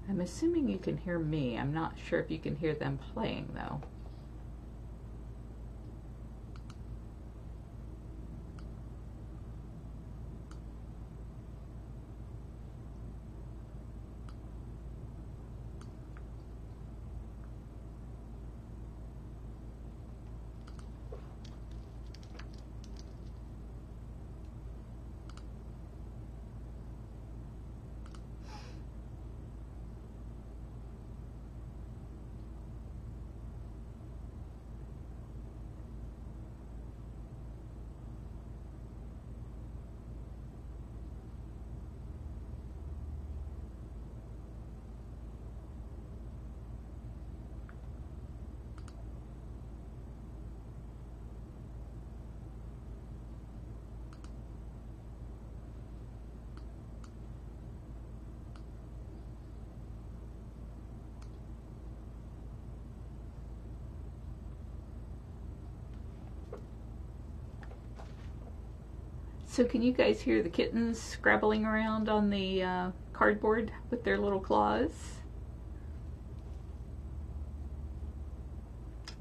I'm assuming you can hear me. I'm not sure if you can hear them playing though. So can you guys hear the kittens scrabbling around on the cardboard with their little claws?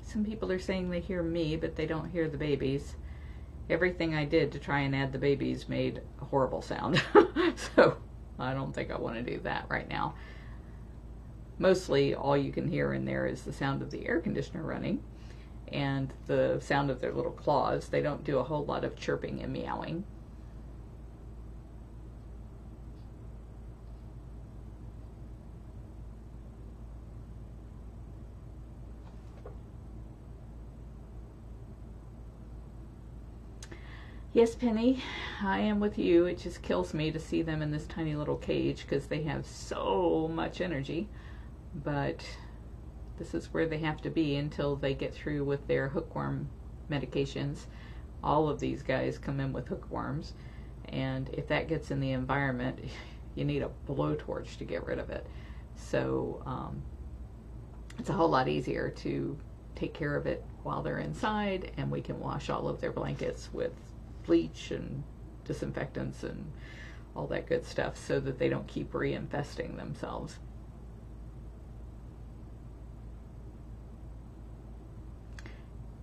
Some people are saying they hear me, but they don't hear the babies. Everything I did to try and add the babies made a horrible sound. So I don't think I want to do that right now. Mostly all you can hear in there is the sound of the air conditioner running and the sound of their little claws. They don't do a whole lot of chirping and meowing. Yes, Penny, I am with you. It just kills me to see them in this tiny little cage because they have so much energy. But this is where they have to be until they get through with their hookworm medications. All of these guys come in with hookworms, and if that gets in the environment, you need a blowtorch to get rid of it. So it's a whole lot easier to take care of it while they're inside, and we can wash all of their blankets with bleach and disinfectants and all that good stuff so that they don't keep reinfesting themselves.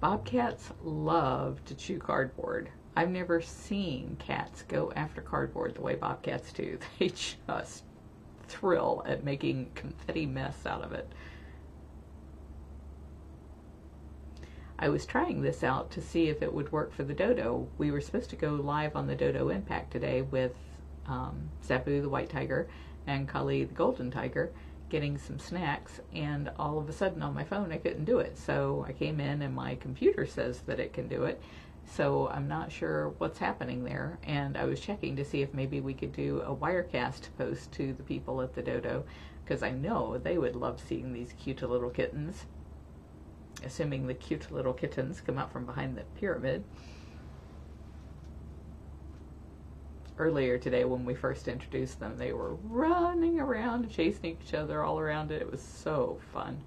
Bobcats love to chew cardboard. I've never seen cats go after cardboard the way bobcats do. They just thrill at making confetti mess out of it. I was trying this out to see if it would work for the dodo. We were supposed to go live on the Dodo Impact today with Sabu the white tiger and Kali the golden tiger getting some snacks, and all of a sudden on my phone I couldn't do it. So I came in and my computer says that it can do it. So I'm not sure what's happening there, and I was checking to see if maybe we could do a Wirecast post to the people at the Dodo, because I know they would love seeing these cute little kittens. Assuming the cute little kittens come out from behind the pyramid. Earlier today when we first introduced them, they were running around and chasing each other all around it. It was so fun.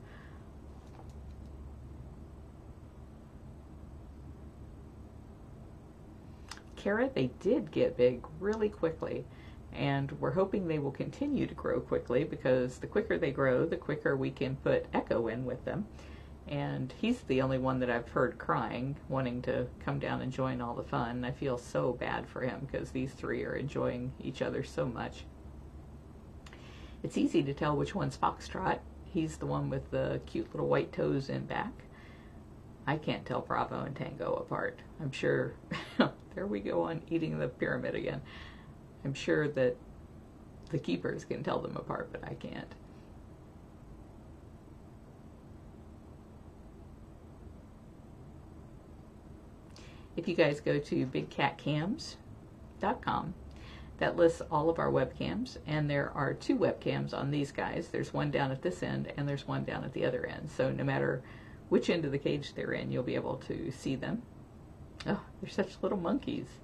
Kara, they did get big really quickly, and we're hoping they will continue to grow quickly, because the quicker they grow, the quicker we can put Echo in with them. And he's the only one that I've heard crying, wanting to come down and join all the fun. I feel so bad for him because these three are enjoying each other so much. It's easy to tell which one's Foxtrot. He's the one with the cute little white toes in back. I can't tell Bravo and Tango apart. I'm sure, there we go on eating the pyramid again. I'm sure that the keepers can tell them apart, but I can't. If you guys go to bigcatcams.com, that lists all of our webcams, and there are 2 webcams on these guys. There's one down at this end, and there's one down at the other end. So no matter which end of the cage they're in, you'll be able to see them. Oh, they're such little monkeys.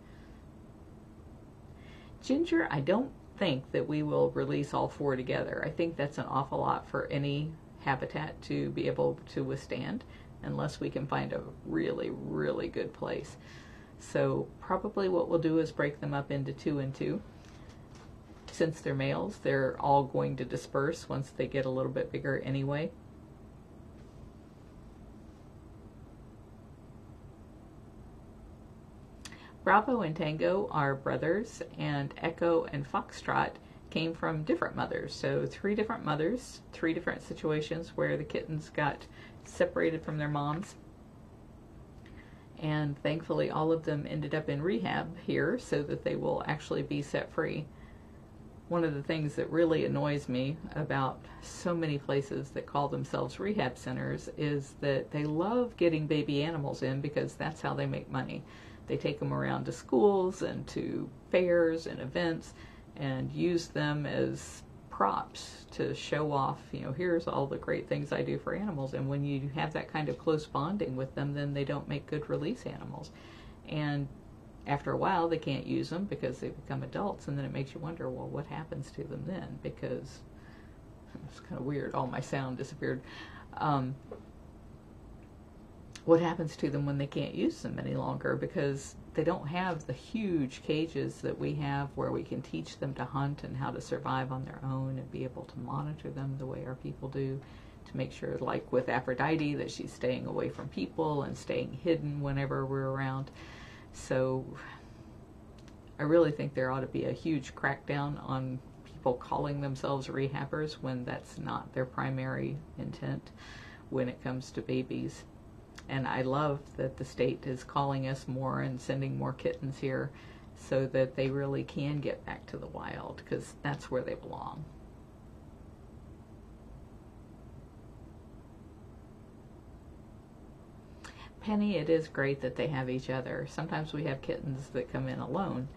Ginger, I don't think that we will release all 4 together. I think that's an awful lot for any habitat to be able to withstand, unless we can find a really, really good place. So probably what we'll do is break them up into 2 and 2. since they're males, they're all going to disperse once they get a little bit bigger anyway. Bravo and Tango are brothers, and Echo and Foxtrot came from different mothers. So 3 different mothers, 3 different situations where the kittens got separated from their moms. And thankfully all of them ended up in rehab here so that they will actually be set free. One of the things that really annoys me about so many places that call themselves rehab centers is that they love getting baby animals in because that's how they make money. They take them around to schools and to fairs and events and use them as props to show off, you know, here's all the great things I do for animals. And when you have that kind of close bonding with them, then they don't make good release animals. And after a while, they can't use them because they become adults, and then it makes you wonder, well, what happens to them then? Because it's kind of weird, all my sound disappeared. What happens to them when they can't use them any longer, because they don't have the huge cages that we have where we can teach them to hunt and how to survive on their own and be able to monitor them the way our people do, to make sure, like with Aphrodite, that she's staying away from people and staying hidden whenever we're around. So I really think there ought to be a huge crackdown on people calling themselves rehabbers when that's not their primary intent when it comes to babies. And I love that the state is calling us more and sending more kittens here so that they really can get back to the wild, because that's where they belong. Penny, it is great that they have each other. Sometimes we have kittens that come in alone,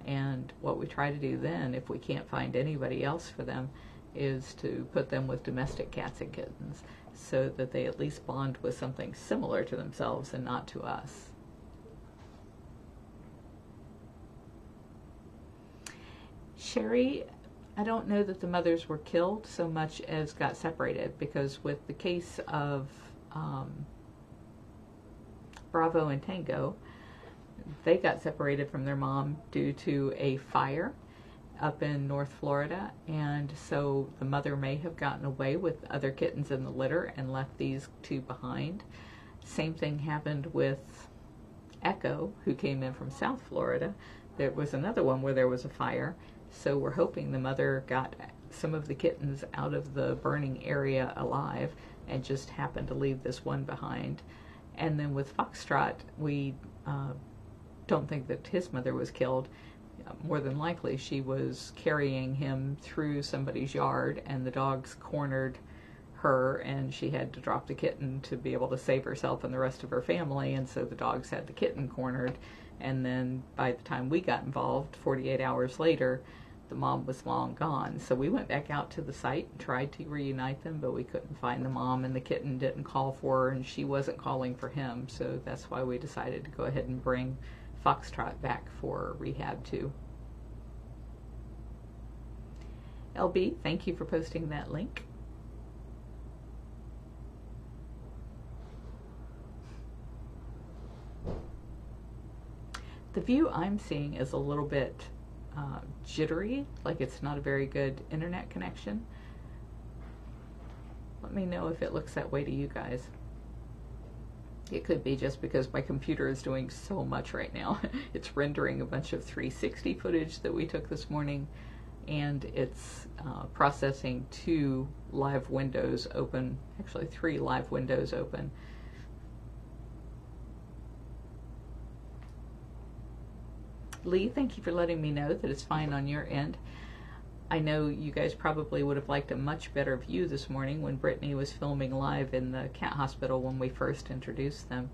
and what we try to do then, if we can't find anybody else for them, is to put them with domestic cats and kittens, so that they at least bond with something similar to themselves and not to us. Sherry, I don't know that the mothers were killed so much as got separated, because with the case of Bravo and Tango, they got separated from their mom due to a fire up in North Florida, and so the mother may have gotten away with other kittens in the litter and left these 2 behind. Same thing happened with Echo, who came in from South Florida. There was another one where there was a fire, so we're hoping the mother got some of the kittens out of the burning area alive and just happened to leave this one behind. And then with Foxtrot, we don't think that his mother was killed. More than likely she was carrying him through somebody's yard and the dogs cornered her, and she had to drop the kitten to be able to save herself and the rest of her family, and so the dogs had the kitten cornered. And then by the time we got involved, 48 hours later, the mom was long gone. So we went back out to the site and tried to reunite them, but we couldn't find the mom, and the kitten didn't call for her and she wasn't calling for him. So that's why we decided to go ahead and bring Foxtrot back for rehab too. LB, thank you for posting that link. The view I'm seeing is a little bit jittery, like it's not a very good internet connection. Let me know if it looks that way to you guys. It could be just because my computer is doing so much right now. It's rendering a bunch of 360 footage that we took this morning, and it's processing 2 live windows open, actually 3 live windows open. Lee, thank you for letting me know that it's fine on your end. I know you guys probably would have liked a much better view this morning when Brittany was filming live in the cat hospital when we first introduced them.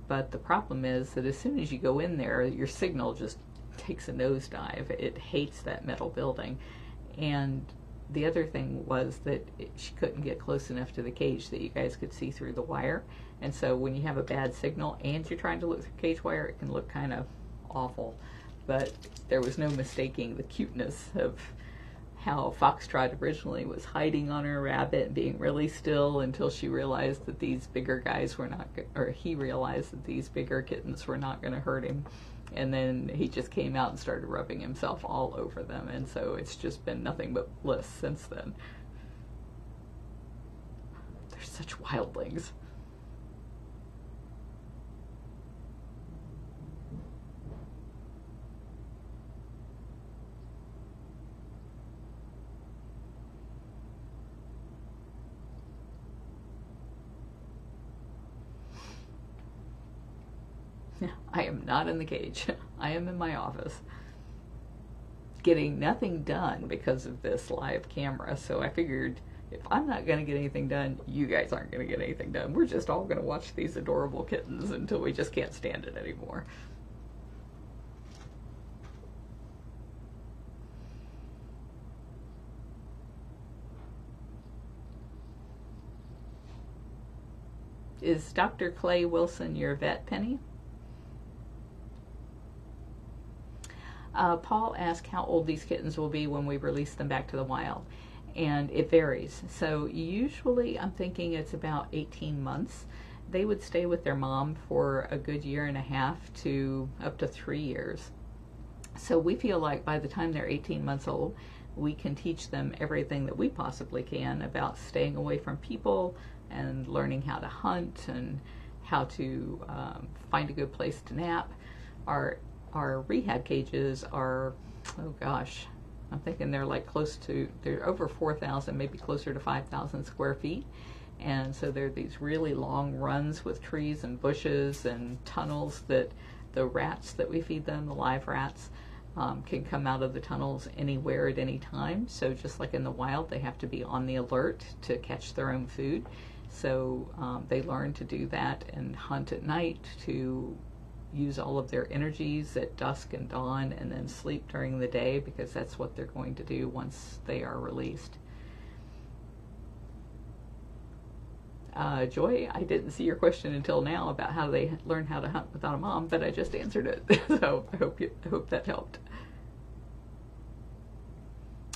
But the problem is that as soon as you go in there, your signal just takes a nosedive. It hates that metal building. And the other thing was that she couldn't get close enough to the cage that you guys could see through the wire. And so when you have a bad signal and you're trying to look through cage wire, it can look kind of awful. But there was no mistaking the cuteness of how Foxtrot originally was hiding on her rabbit and being really still until she realized that these bigger guys were not, or he realized that these bigger kittens were not going to hurt him. And then he just came out and started rubbing himself all over them, and so it's just been nothing but bliss since then. They're such wildlings. I am not in the cage. I am in my office getting nothing done because of this live camera. So I figured if I'm not going to get anything done, you guys aren't going to get anything done. We're just all going to watch these adorable kittens until we just can't stand it anymore. Is Dr. Clay Wilson your vet, Penny? Paul asked how old these kittens will be when we release them back to the wild, and it varies. So usually I'm thinking it's about 18 months. They would stay with their mom for a good 1.5 to up to 3 years. So we feel like by the time they're 18 months old, we can teach them everything that we possibly can about staying away from people and learning how to hunt and how to find a good place to nap. Our rehab cages are, oh gosh, I'm thinking they're like they're over 4,000, maybe closer to 5,000 square feet. And so they're these really long runs with trees and bushes and tunnels that the rats that we feed them, the live rats, can come out of the tunnels anywhere at any time. So just like in the wild, they have to be on the alert to catch their own food. So they learn to do that and hunt at night, to use all of their energies at dusk and dawn, and then sleep during the day, because that's what they're going to do once they are released. Joy, I didn't see your question until now about how they learn how to hunt without a mom, but I just answered it. So I hope that helped.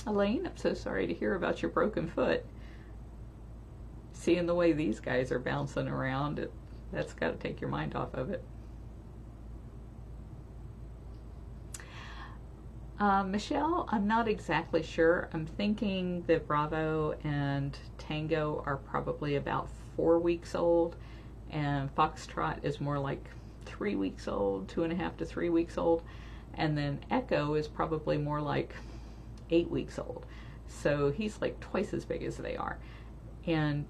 Elaine, I'm so sorry to hear about your broken foot. Seeing the way these guys are bouncing around, that's got to take your mind off of it. Michelle, I'm not exactly sure. I'm thinking that Bravo and Tango are probably about 4 weeks old, and Foxtrot is more like 3 weeks old, 2.5 to 3 weeks old, and then Echo is probably more like 8 weeks old. So he's like twice as big as they are. And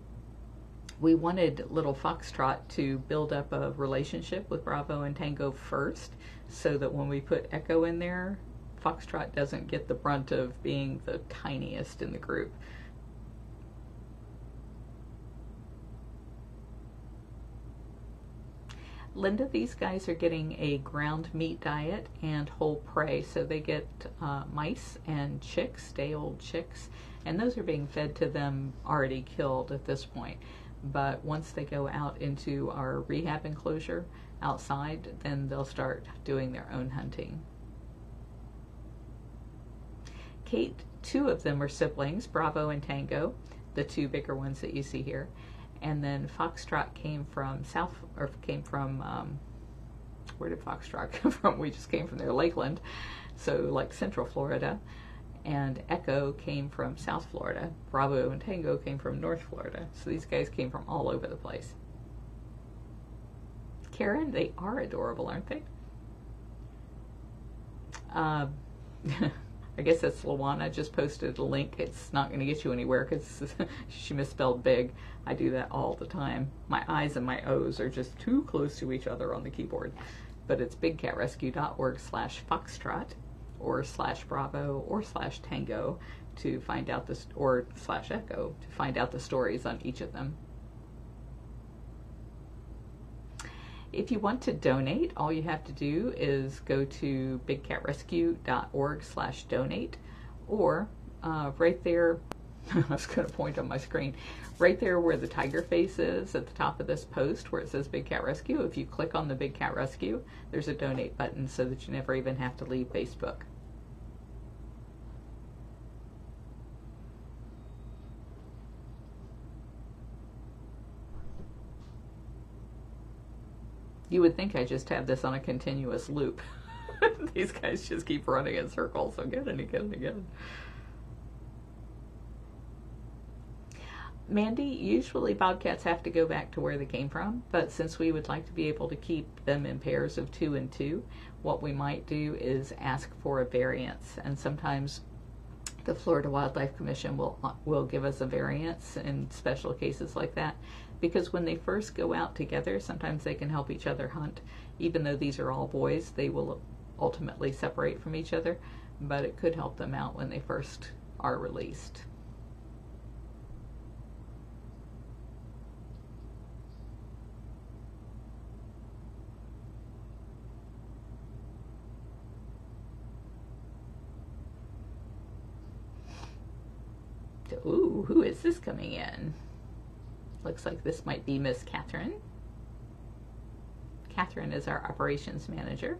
we wanted little Foxtrot to build up a relationship with Bravo and Tango first, so that when we put Echo in there, Foxtrot doesn't get the brunt of being the tiniest in the group. Linda, these guys are getting a ground meat diet and whole prey, so they get mice and chicks, day-old chicks, and those are being fed to them already killed at this point. But once they go out into our rehab enclosure outside, then they'll start doing their own hunting. Kate, 2 of them are siblings, Bravo and Tango, the 2 bigger ones that you see here. And then Foxtrot came from where did Foxtrot come from? We just came from there, Lakeland, so like Central Florida. And Echo came from South Florida. Bravo and Tango came from North Florida. So these guys came from all over the place. Karen, they are adorable, aren't they? I guess that's Lawana just posted a link. It's not going to get you anywhere because she misspelled big. I do that all the time. My I's and my O's are just too close to each other on the keyboard. But it's bigcatrescue.org/foxtrot or /Bravo or /Tango to find out this, or /Echo to find out the stories on each of them. If you want to donate, all you have to do is go to bigcatrescue.org/donate, or right there, I was going to point on my screen, right there where the tiger face is at the top of this post where it says Big Cat Rescue. If you click on the Big Cat Rescue, there's a donate button so that you never even have to leave Facebook. You would think I just have this on a continuous loop. These guys just keep running in circles again and again and again. Mandy, usually bobcats have to go back to where they came from, but since we would like to be able to keep them in pairs of 2 and 2, what we might do is ask for a variance, and sometimes the Florida Wildlife Commission will give us a variance in special cases like that, because when they first go out together, sometimes they can help each other hunt. Even though these are all boys, they will ultimately separate from each other, but it could help them out when they first are released. Ooh, who is this coming in? Looks like this might be Miss Catherine. Catherine is our operations manager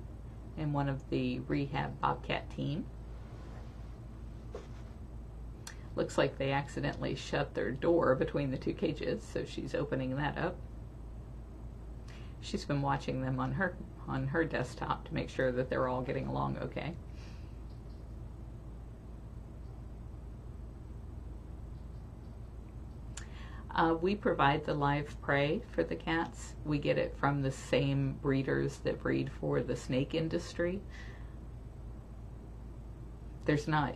and one of the rehab bobcat team. Looks like they accidentally shut their door between the 2 cages, so she's opening that up. She's been watching them on her desktop to make sure that they're all getting along okay. We provide the live prey for the cats. We get it from the same breeders that breed for the snake industry. There's not,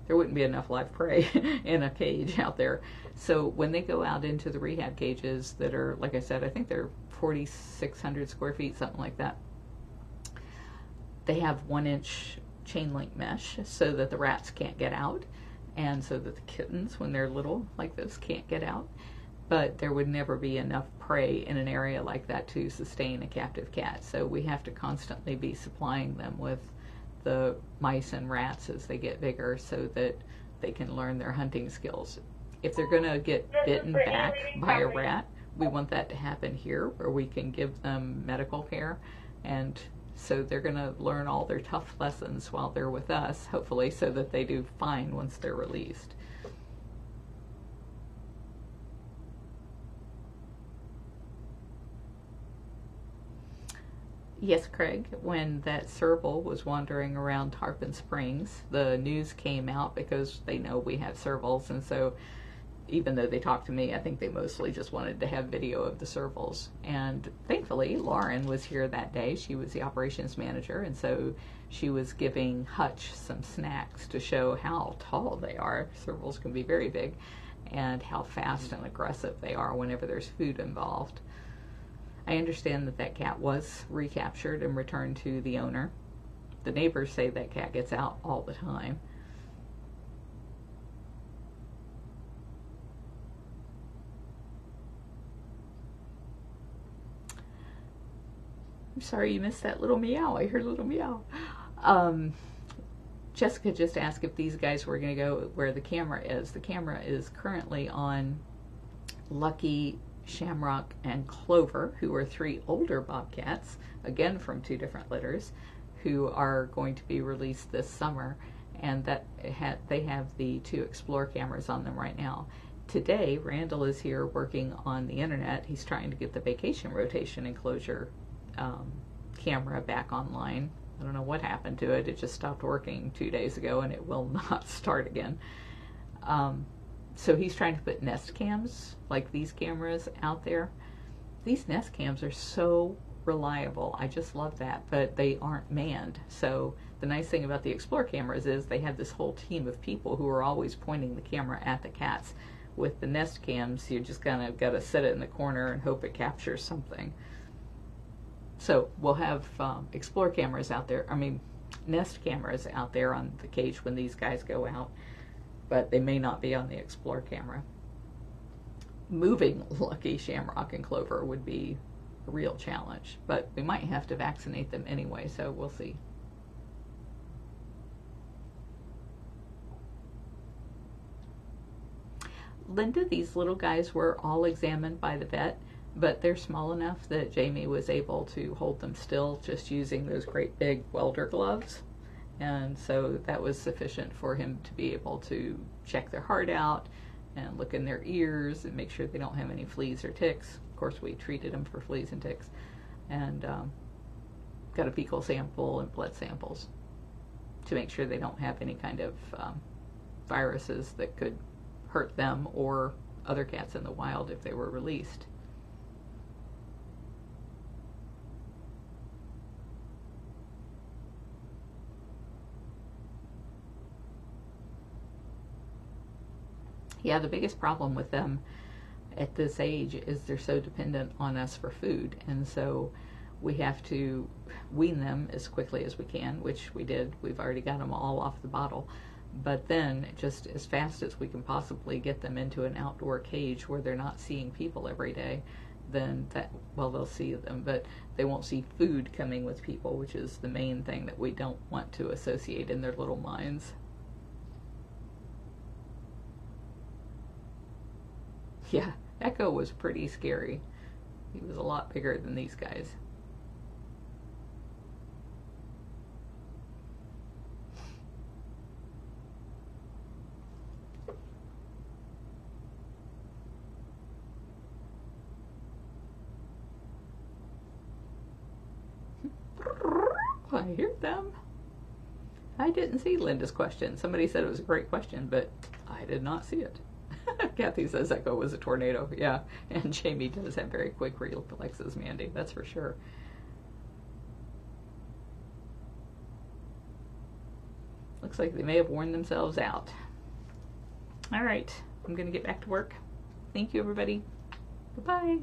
there wouldn't be enough live prey in a cage out there. So when they go out into the rehab cages that are, like I said, I think they're 4,600 square feet, something like that. They have 1-inch chain link mesh so that the rats can't get out, and so that the kittens, when they're little like this, can't get out. But there would never be enough prey in an area like that to sustain a captive cat. So we have to constantly be supplying them with the mice and rats as they get bigger so that they can learn their hunting skills. If they're going to get bitten back by a rat, we want that to happen here where we can give them medical care. And so they're going to learn all their tough lessons while they're with us, hopefully, so that they do fine once they're released. Yes, Craig, when that serval was wandering around Tarpon Springs, the news came out because they know we have servals, and so even though they talked to me, I think they mostly just wanted to have video of the servals. And thankfully, Lauren was here that day. She was the operations manager, and so she was giving Hutch some snacks to show how tall they are. Servals can be very big, and how fast and aggressive they are whenever there's food involved. I understand that that cat was recaptured and returned to the owner. The neighbors say that cat gets out all the time. I'm sorry you missed that little meow. I heard a little meow. Jessica just asked if these guys were going to go where the camera is. The camera is currently on Lucky, Shamrock, and Clover, who are 3 older bobcats, again from 2 different litters, who are going to be released this summer, and that they have the 2 Explore cameras on them right now. Today, Randall is here working on the internet. He's trying to get the vacation rotation enclosure camera back online. I don't know what happened to it. It just stopped working 2 days ago, and it will not start again. So he's trying to put Nest cams, like these cameras, out there. These Nest cams are so reliable. I just love that, but they aren't manned. So the nice thing about the Explore cameras is they have this whole team of people who are always pointing the camera at the cats. With the Nest cams, you just kind of got to set it in the corner and hope it captures something. So we'll have Explore cameras out there, Nest cameras out there on the cage when these guys go out, but they may not be on the Explore camera. Moving Lucky, Shamrock, and Clover would be a real challenge, but we might have to vaccinate them anyway, so we'll see. Linda, these little guys were all examined by the vet, but they're small enough that Jamie was able to hold them still just using those great big welder gloves. And so that was sufficient for him to be able to check their heart out and look in their ears and make sure they don't have any fleas or ticks. Of course, we treated them for fleas and ticks. And got a fecal sample and blood samples to make sure they don't have any kind of viruses that could hurt them or other cats in the wild if they were released. Yeah, the biggest problem with them at this age is they're so dependent on us for food, and so we have to wean them as quickly as we can, which we did. We've already got them all off the bottle, but then just as fast as we can possibly get them into an outdoor cage where they're not seeing people every day, then that, well, they'll see them, but they won't see food coming with people, which is the main thing that we don't want to associate in their little minds. Yeah, Echo was pretty scary. He was a lot bigger than these guys. I hear them. I didn't see Linda's question. Somebody said it was a great question, but I did not see it. Kathy says Echo was a tornado. Yeah, and Jamie does have very quick reflexes, Mandy. That's for sure. Looks like they may have worn themselves out. All right, I'm going to get back to work. Thank you, everybody. Goodbye.